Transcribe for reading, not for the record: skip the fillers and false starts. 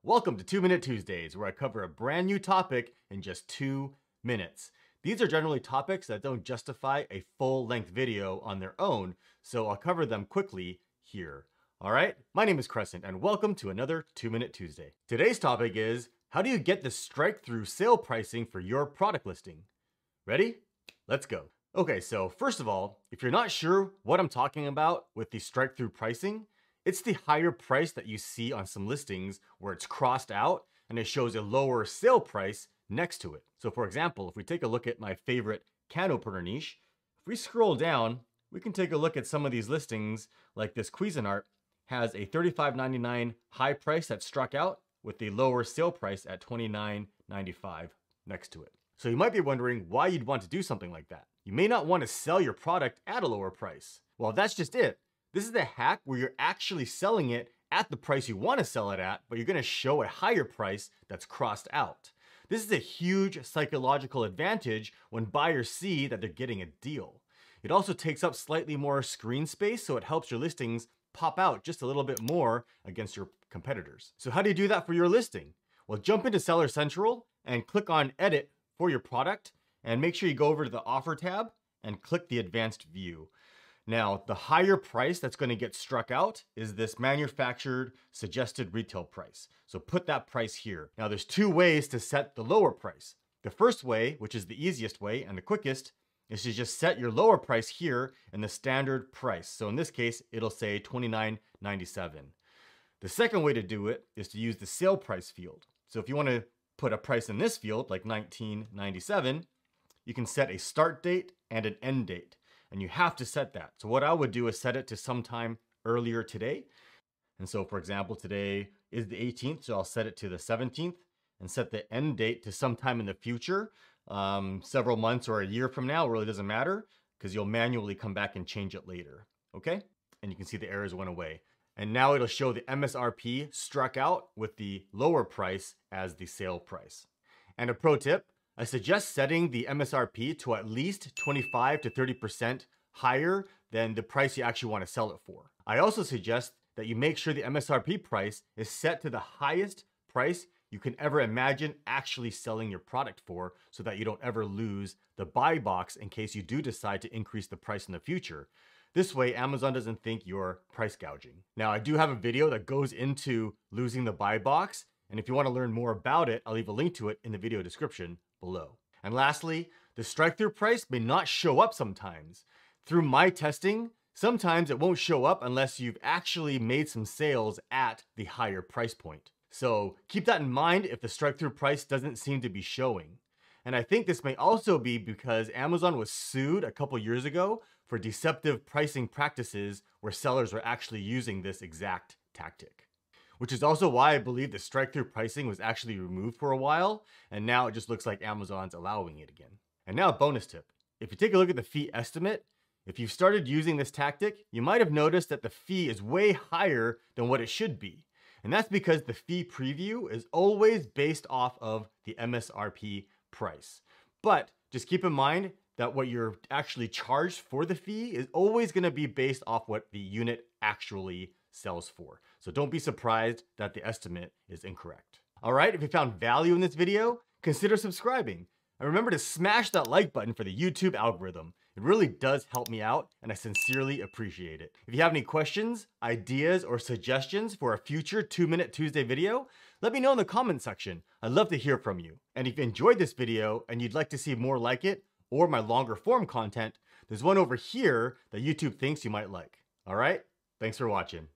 Welcome to 2 Minute Tuesdays, where I cover a brand new topic in just 2 minutes. These are generally topics that don't justify a full-length video on their own, so I'll cover them quickly here. Alright, my name is Crescent, and welcome to another 2 Minute Tuesday. Today's topic is, how do you get the strike-through sale pricing for your product listing? Ready? Let's go. Okay, so first of all, if you're not sure what I'm talking about with the strike-through pricing, it's the higher price that you see on some listings where it's crossed out and it shows a lower sale price next to it. So for example, if we take a look at my favorite can opener niche, if we scroll down, we can take a look at some of these listings like this Cuisinart has a $35.99 high price that struck out with the lower sale price at $29.95 next to it. So you might be wondering why you'd want to do something like that. You may not want to sell your product at a lower price. Well, that's just it. This is the hack where you're actually selling it at the price you want to sell it at, but you're going to show a higher price that's crossed out. This is a huge psychological advantage when buyers see that they're getting a deal. It also takes up slightly more screen space, so it helps your listings pop out just a little bit more against your competitors. So how do you do that for your listing? Well, jump into Seller Central and click on Edit for your product, and make sure you go over to the Offer tab and click the Advanced View. Now, the higher price that's going to get struck out is this manufactured suggested retail price. So put that price here. Now, there's two ways to set the lower price. The first way, which is the easiest way and the quickest, is to just set your lower price here in the standard price. So in this case, it'll say $29.97. The second way to do it is to use the sale price field. So if you want to put a price in this field, like $19.97, you can set a start date and an end date. And you have to set that. So what I would do is set it to sometime earlier today. And so for example, today is the 18th, so I'll set it to the 17th and set the end date to sometime in the future, several months or a year from now. It really doesn't matter because you'll manually come back and change it later, okay? And you can see the errors went away. And now it'll show the MSRP struck out with the lower price as the sale price. And a pro tip, I suggest setting the MSRP to at least 25 to 30% higher than the price you actually want to sell it for. I also suggest that you make sure the MSRP price is set to the highest price you can ever imagine actually selling your product for, so that you don't ever lose the buy box in case you do decide to increase the price in the future. This way, Amazon doesn't think you're price gouging. Now, I do have a video that goes into losing the buy box, and if you want to learn more about it, I'll leave a link to it in the video description below. And lastly, the strike-through price may not show up sometimes. Through my testing, sometimes it won't show up unless you've actually made some sales at the higher price point. So keep that in mind if the strike-through price doesn't seem to be showing. And I think this may also be because Amazon was sued a couple years ago for deceptive pricing practices where sellers were actually using this exact tactic. Which is also why I believe the strike-through pricing was actually removed for a while, and now it just looks like Amazon's allowing it again. And now a bonus tip. If you take a look at the fee estimate, if you've started using this tactic, you might have noticed that the fee is way higher than what it should be. And that's because the fee preview is always based off of the MSRP price. But just keep in mind that what you're actually charged for the fee is always going to be based off what the unit actually sells for. So don't be surprised that the estimate is incorrect. All right, if you found value in this video, consider subscribing. And remember to smash that like button for the YouTube algorithm. It really does help me out, and I sincerely appreciate it. If you have any questions, ideas, or suggestions for a future 2 Minute Tuesday video, let me know in the comment section. I'd love to hear from you. And if you enjoyed this video and you'd like to see more like it, or my longer form content, there's one over here that YouTube thinks you might like. All right, thanks for watching.